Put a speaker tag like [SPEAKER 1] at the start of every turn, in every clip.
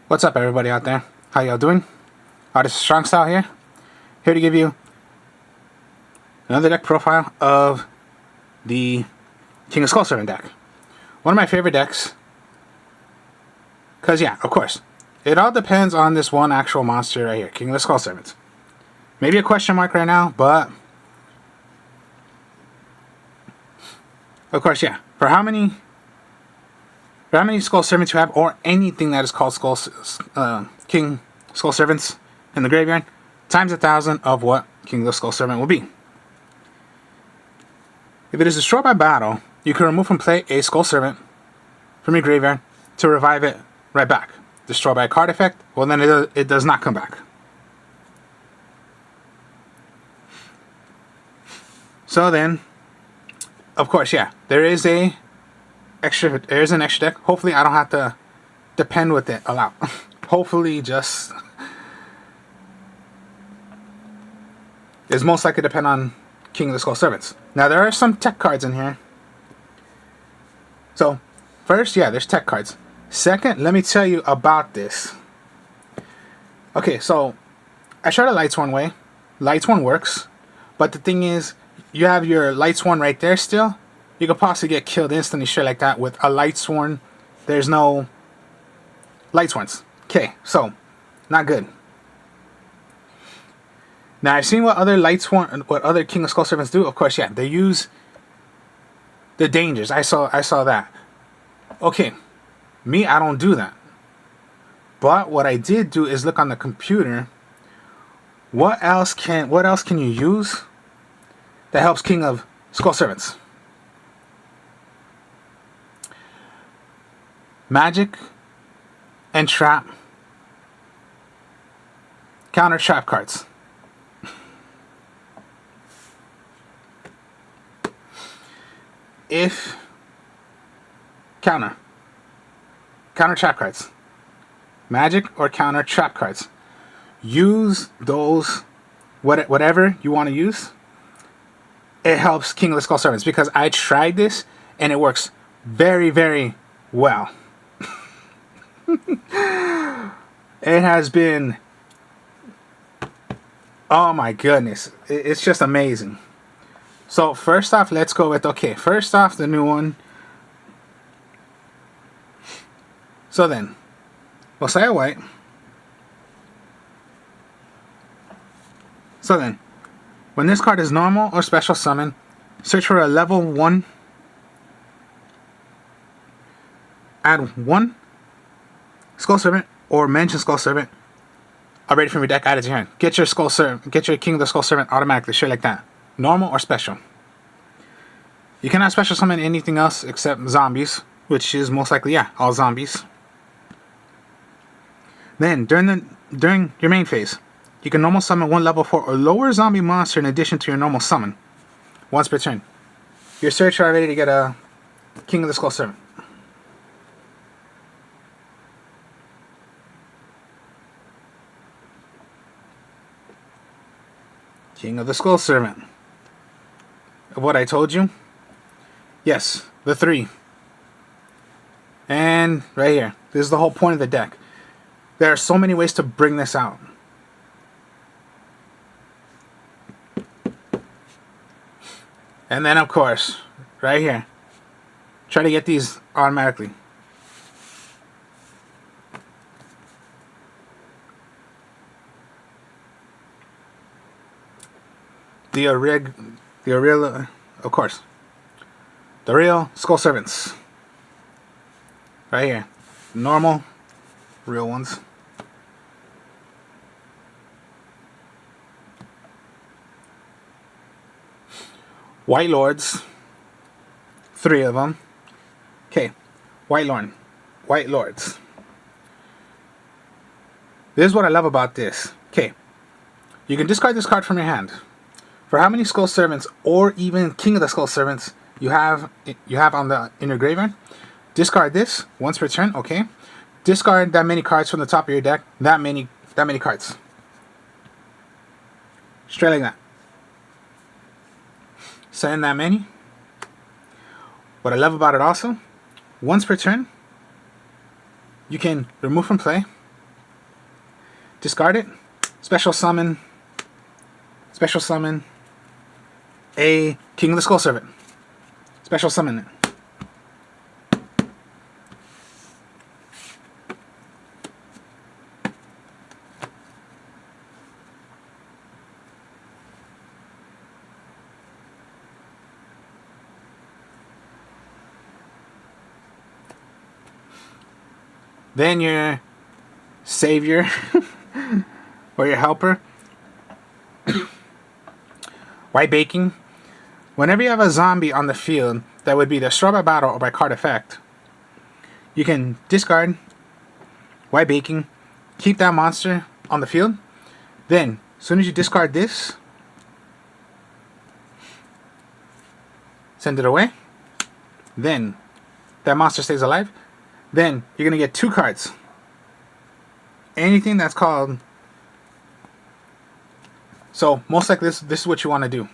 [SPEAKER 1] What's up, everybody out there? How y'all doing? This is Strong Style here to give you another deck profile of the King of Skull Servant deck. One of my favorite decks, because yeah, of course, it all depends on this one actual monster right here, King of the Skull Servant. Maybe a question mark right now, but of course, yeah. For how many Skull Servants you have, or anything that is called King Skull Servants in the graveyard, times 1,000 of what King of the Skull Servant will be. If it is destroyed by battle, you can remove from play a Skull Servant from your graveyard to revive it right back. Destroyed by a card effect, well then it does not come back. So then, of course, yeah, there is an extra deck. Hopefully I don't have to depend with it a lot. Hopefully just is most likely to depend on King of the Skull Servants. Now there are some tech cards in here. So first, yeah, there's tech cards. Second, let me tell you about this. Okay, so I tried a Lights One way. Lights One works, but the thing is, you have your Lights One right there still. You could possibly get killed instantly straight like that with a Lights One. There's no Lights Ones. Okay, so not good. Now I've seen what other King of Skull Servants do. Of course, yeah, they use the dangers. I saw that. Okay, me, I don't do that. But what I did do is look on the computer. What else can you use that helps King of Skull Servants? Magic and trap. Counter trap cards. If counter trap cards, magic or counter trap cards, use those, whatever you want to use. It helps King of the Skull Servants, because I tried this and it works very, very well. It has been, oh my goodness, it's just amazing. So first off, let's go with, first off, the new one. So then, Messiah White. So then, when this card is normal or special summon, search for a level 1. Add 1 Skull Servant or mention Skull Servant already from your deck added to your hand. Get your King of the Skull Servant automatically, straight like that. Normal or special. You cannot special summon anything else except zombies, which is most likely, yeah, all zombies. Then, during your main phase, you can normal summon 1 level 4 or lower zombie monster in addition to your normal summon, once per turn. Your search are ready to get a King of the Skull Servant. King of the Skull Servant. What I told you? Yes, the 3. And right here. This is the whole point of the deck. There are so many ways to bring this out. And then, of course, right here, try to get these automatically. The real, of course, the real Skull Servants. Right here. Normal, real ones. White Lords. 3 of them. Okay. White Lords. This is what I love about this. Okay. You can discard this card from your hand. For how many Skull Servants or even King of the Skull Servants you have in your graveyard, discard this once per turn. Okay. Discard that many cards from the top of your deck. That many cards. Straight like that. Send that many. What I love about it also, once per turn, you can remove from play discard it, special summon a King of the Skull Servant. Special summon it. Then your savior or your helper, White Baking. Whenever you have a zombie on the field that would be destroyed by battle or by card effect, you can discard White Baking, keep that monster on the field. Then, as soon as you discard this, send it away. Then, that monster stays alive. Then, you're going to get 2 cards. Anything that's called... So, most likely this is what you want to do.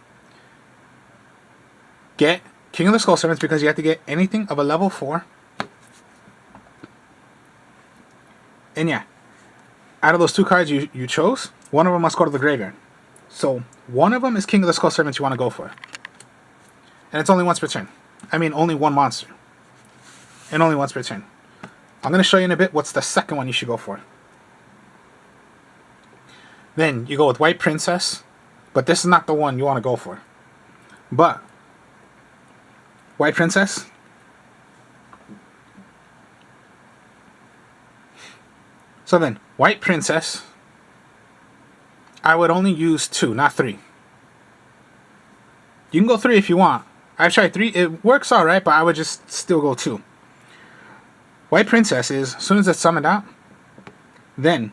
[SPEAKER 1] Get King of the Skull Servants because you have to get anything of a level 4. And yeah, out of those 2 cards you chose, one of them must go to the graveyard. So, one of them is King of the Skull Servants you want to go for. And it's only once per turn. I mean, only one monster. And only once per turn. I'm going to show you in a bit what's the second one you should go for. Then you go with White Princess, but this is not the one you want to go for. But White Princess, so then White Princess, I would only use 2, not 3. You can go 3 if you want. I've tried 3, it works alright, but I would just still go 2. White Princess is, as soon as it's summoned out, then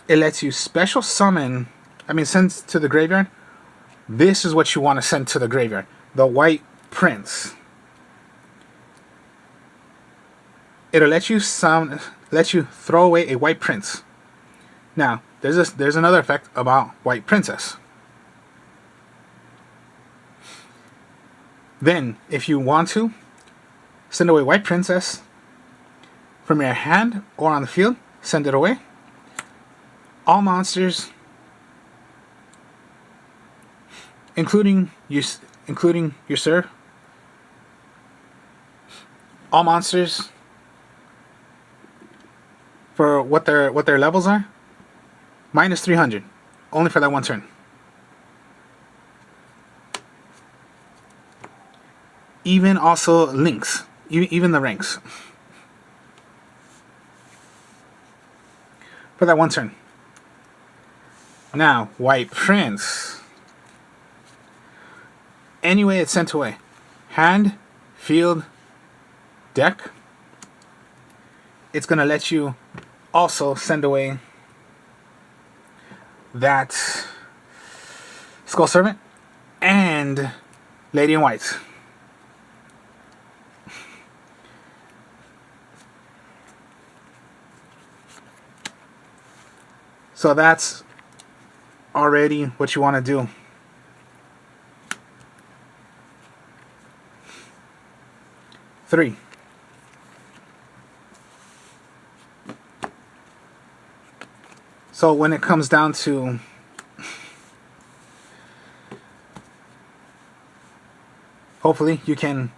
[SPEAKER 1] it lets you special summon, send to the graveyard. This is what you want to send to the graveyard. The White Prince. It'll let you throw away a White Prince. Now, there's another effect about White Princess. Then, if you want to, send away White Princess from your hand or on the field, send it away. All monsters, including yourself, all monsters for what their levels are, minus 300, only for that one turn. Even also links, even the ranks, for that one turn. Now, White Prince. Anyway, it's sent away. Hand, field, deck. It's going to let you also send away that Skull Servant and Lady in White. So that's already what you want to do. Three. So when it comes down to hopefully you can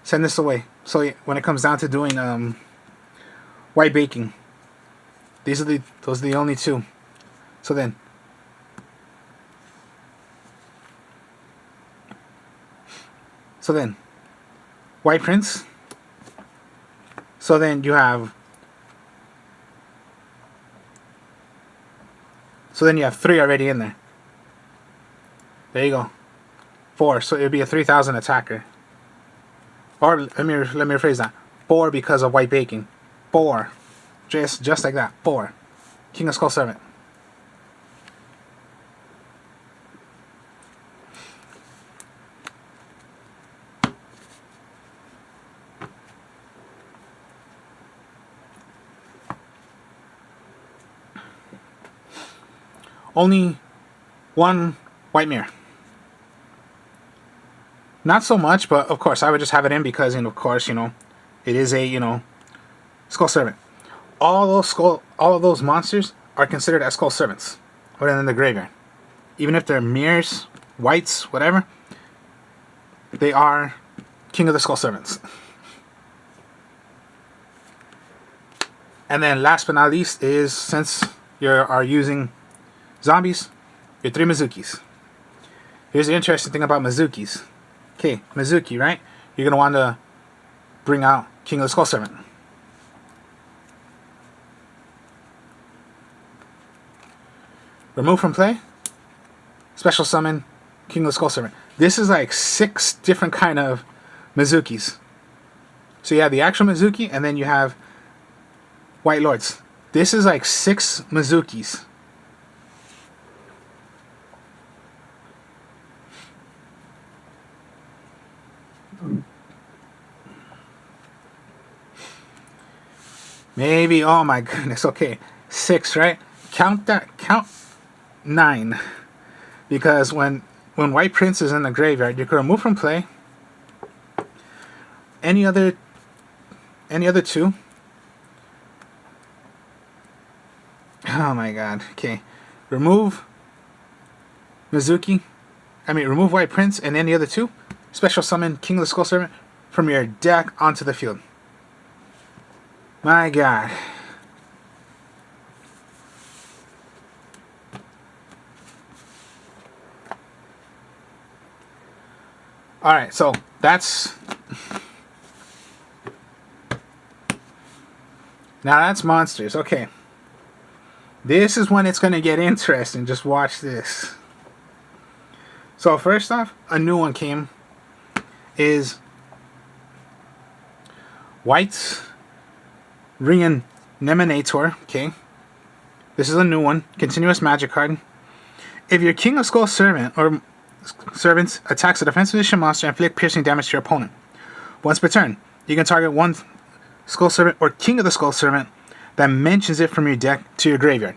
[SPEAKER 1] send this away. So when it comes down to doing White Baking, those are the only 2. So then White Prince. So then you have 3 already in there. There you go. 4. So it would be a 3,000 attacker. Or let me rephrase that. 4 because of White Baking. 4. Just like that. 4. King of Skull Servant. Only 1 White Mirror. Not so much, but of course I would just have it in because, of course, it is a, Skull Servant. All of those monsters are considered as Skull Servants when in the graveyard. Even if they're mirrors, whites, whatever, they are King of the Skull Servants. And then last but not least is, since you are using zombies, your 3 Mizukis. Here's the interesting thing about Mizukis. Okay, Mizuki, right? You're going to want to bring out King of the Skull Servant. Remove from play. Special summon King of the Skull Servant. This is like 6 different kind of Mizukis. So you have the actual Mizuki, and then you have White Lords. This is like 6 Mizukis. Maybe, oh my goodness, okay. 6, right? Count 9. Because when White Prince is in the graveyard, you can remove from play any other 2. Oh my god. Okay. Remove remove White Prince and any other 2. Special summon King of the Skull Servant from your deck onto the field. My god. Alright, so that's... Now that's monsters. Okay. This is when it's going to get interesting. Just watch this. So first off, a new one came. Is White's Reanimator. Okay. This is a new one. Continuous magic card. If your King of Skull Servant or Servants attacks a defensive position monster and inflict piercing damage to your opponent. Once per turn, you can target one Skull Servant or King of the Skull Servant that mentions it from your deck to your graveyard.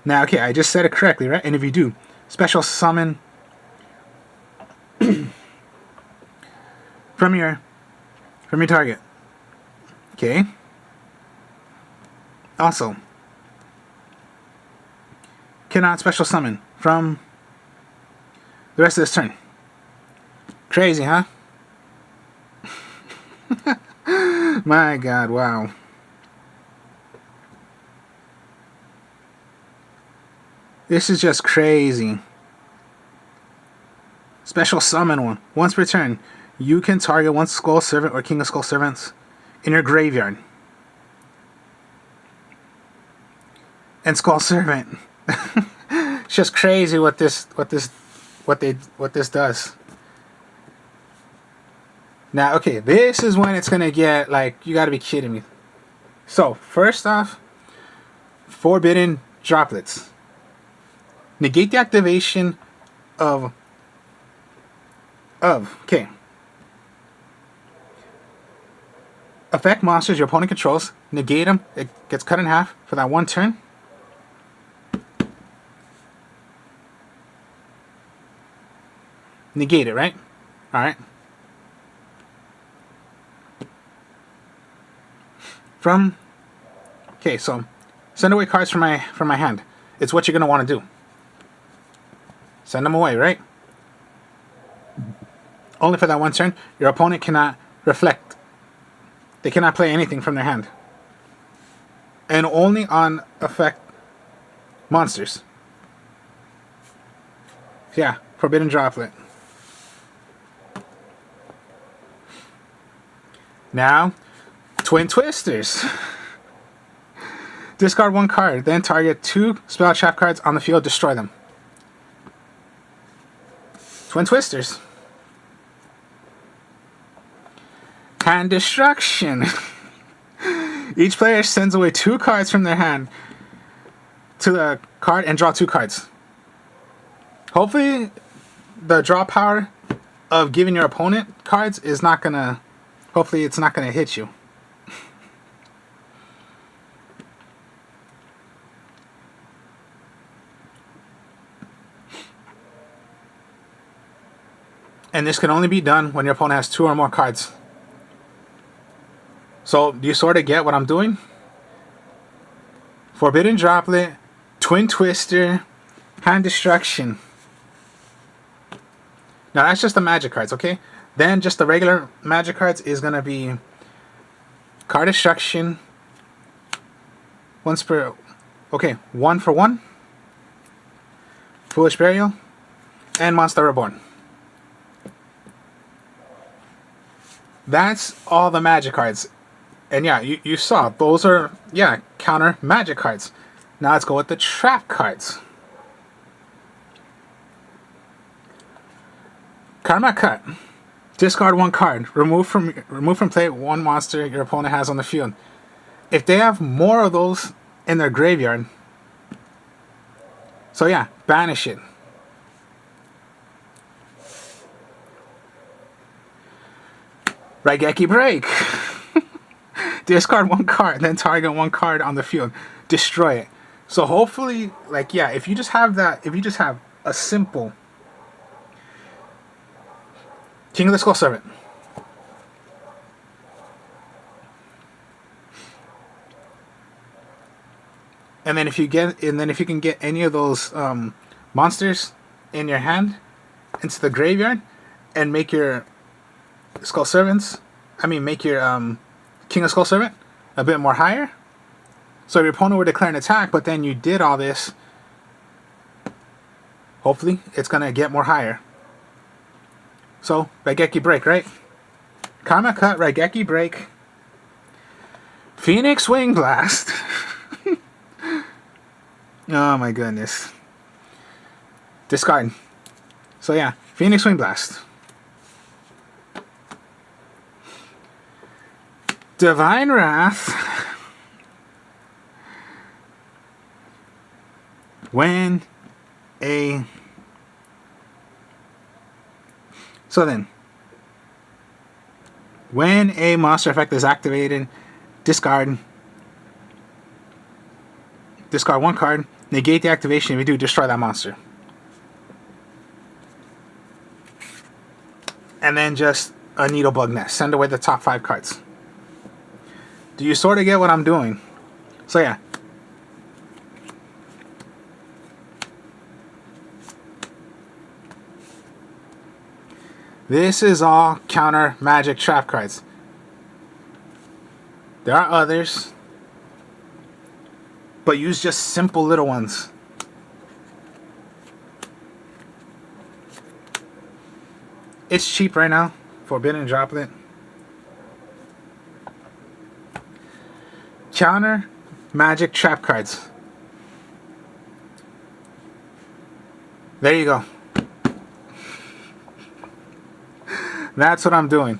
[SPEAKER 1] Now, okay, I just said it correctly, right? And if you do, special summon from your target. Okay. Also, cannot special summon from the rest of this turn. Crazy, huh? My god, wow. This is just crazy. Special summon one. Once per turn, you can target one Skull Servant or King of Skull Servants in your graveyard. And Skull Servant. It's just crazy what this does. Now, okay, this is when it's gonna get like, you gotta be kidding me. So, first off, Forbidden Droplets. Negate the activation of okay. Affect monsters your opponent controls. Negate them. It gets cut in half for that one turn. Negate it, right? Alright. Okay, so send away cards from my hand. It's what you're gonna want to do. Send them away, right? Only for that one turn. Your opponent cannot reflect. They cannot play anything from their hand. And only on affect monsters. Yeah, Forbidden Droplet. Now, Twin Twisters. Discard one card, then target 2 spell trap cards on the field, destroy them. Twin Twisters. Hand Destruction. Each player sends away 2 cards from their hand to the card and draw 2 cards. Hopefully, the draw power of giving your opponent cards is not gonna... Hopefully, it's not gonna hit you. And this can only be done when your opponent has 2 or more cards. So, do you sort of get what I'm doing? Forbidden Droplet, Twin Twister, Hand Destruction. Now that's just the magic cards, okay? Then just the regular magic cards is gonna be Card Destruction. Once per, okay, 1 for 1. Foolish Burial, and Monster Reborn. That's all the magic cards. And yeah, you saw, those are, yeah, counter magic cards. Now let's go with the trap cards. Karma Cut. Discard 1 card. Remove from play 1 monster your opponent has on the field. If they have more of those in their graveyard, so yeah, banish it. Raigeki Break. Discard 1 card, then target 1 card on the field. Destroy it. So hopefully, like, yeah, if you just have that, if you just have a simple King of the Skull Servant, and then if you can get any of those monsters in your hand into the graveyard and make your Skull Servants, make your King of Skull Servant a bit more higher. So if your opponent were to declare an attack, but then you did all this, hopefully it's gonna get more higher. So Raigeki Break, right? Karma Cut, Raigeki Break, Phoenix Wing Blast. Oh my goodness. Discard. So yeah, Phoenix Wing Blast. Divine Wrath. When a monster effect is activated, discard 1 card, negate the activation. If you do, destroy that monster. And then just a Needlebug Nest. Send away the top 5 cards. Do you sort of get what I'm doing? So yeah. This is all counter magic trap cards. There are others, but use just simple little ones. It's cheap right now. Forbidden Droplet. Counter magic trap cards. There you go. That's what I'm doing.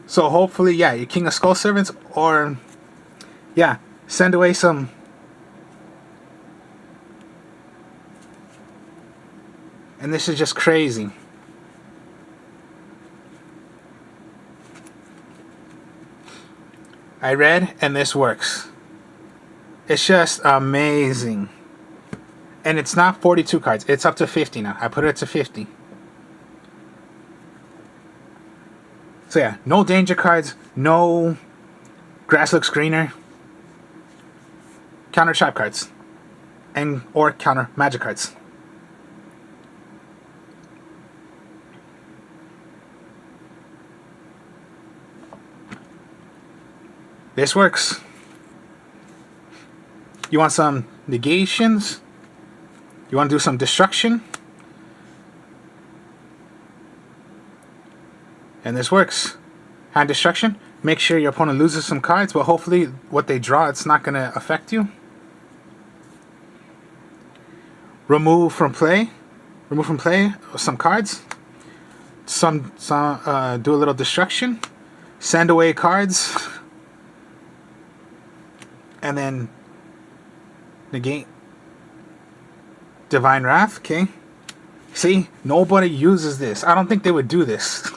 [SPEAKER 1] So hopefully, yeah, your King of Skull Servants, or yeah, send away some and this is just crazy. I read and this works. It's just amazing. And it's not 42 cards, it's up to 50 now. I put it to 50. So yeah, no danger cards, no grass looks greener, counter trap cards, and or counter magic cards. This works. You want some negations? You want to do some destruction? And this works. Hand Destruction. Make sure your opponent loses some cards, but hopefully what they draw, it's not going to affect you. Remove from play. Remove from play some cards. Do a little destruction. Send away cards. And then negate Divine Wrath. Okay. See, nobody uses this. I don't think they would do this.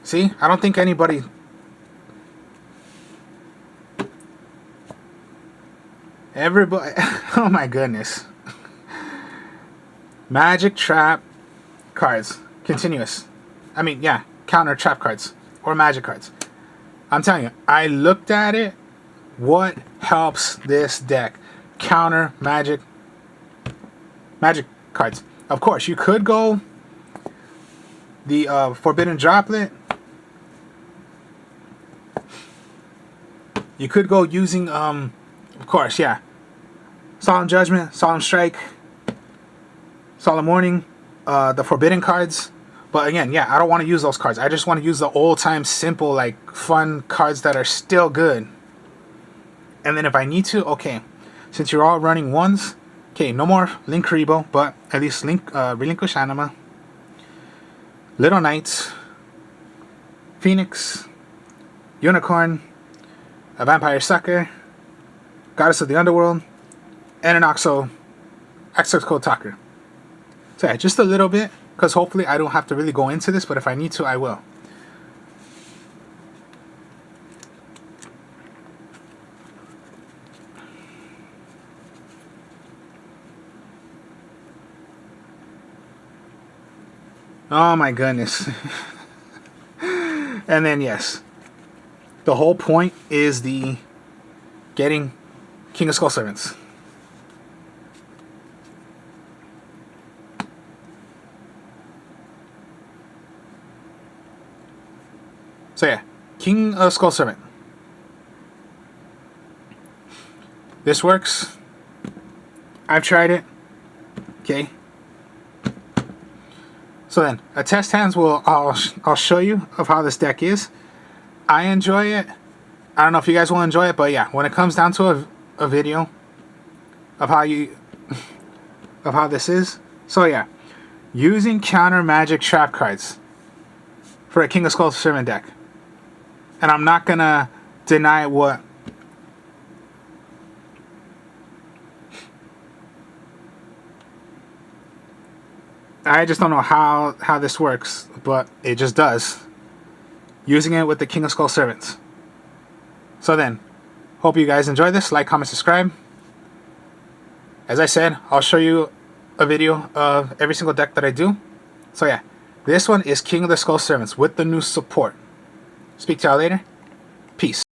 [SPEAKER 1] See, I don't think anybody. Everybody. Oh my goodness. Magic trap cards. continuous. I mean, yeah, counter trap cards or magic cards. I'm telling you, I looked at it. What helps this deck? Counter magic cards. Of course, you could go the Forbidden Droplet. You could go using, of course, yeah, Solemn Judgment, Solemn Strike, Solemn Warning, the Forbidden cards. But again, yeah, I don't want to use those cards. I just want to use the old-time, simple, like, fun cards that are still good. And then if I need to, okay, since you're all running ones, okay, no more Linkuriboh, but at least Relinquish Anima, Little Knights, Phoenix, Unicorn, a Vampire Sucker, Goddess of the Underworld, and an Exo Code Talker. So yeah, just a little bit, because hopefully I don't have to really go into this, but if I need to, I will. Oh my goodness. And then yes, the whole point is the getting King of Skull Servants. So yeah, King of Skull Servant. This works. I've tried it. Okay. So then, a test hands I'll show you of how this deck is. I enjoy it. I don't know if you guys will enjoy it, but yeah, when it comes down to a video of how this is. So yeah, using counter magic trap cards for a King of Skull Servant deck. And I'm not gonna deny what I just don't know how this works, but it just does. Using it with the King of Skull Servants. So then, hope you guys enjoy this. Like, comment, subscribe. As I said, I'll show you a video of every single deck that I do. So yeah, this one is King of the Skull Servants with the new support. Speak to y'all later.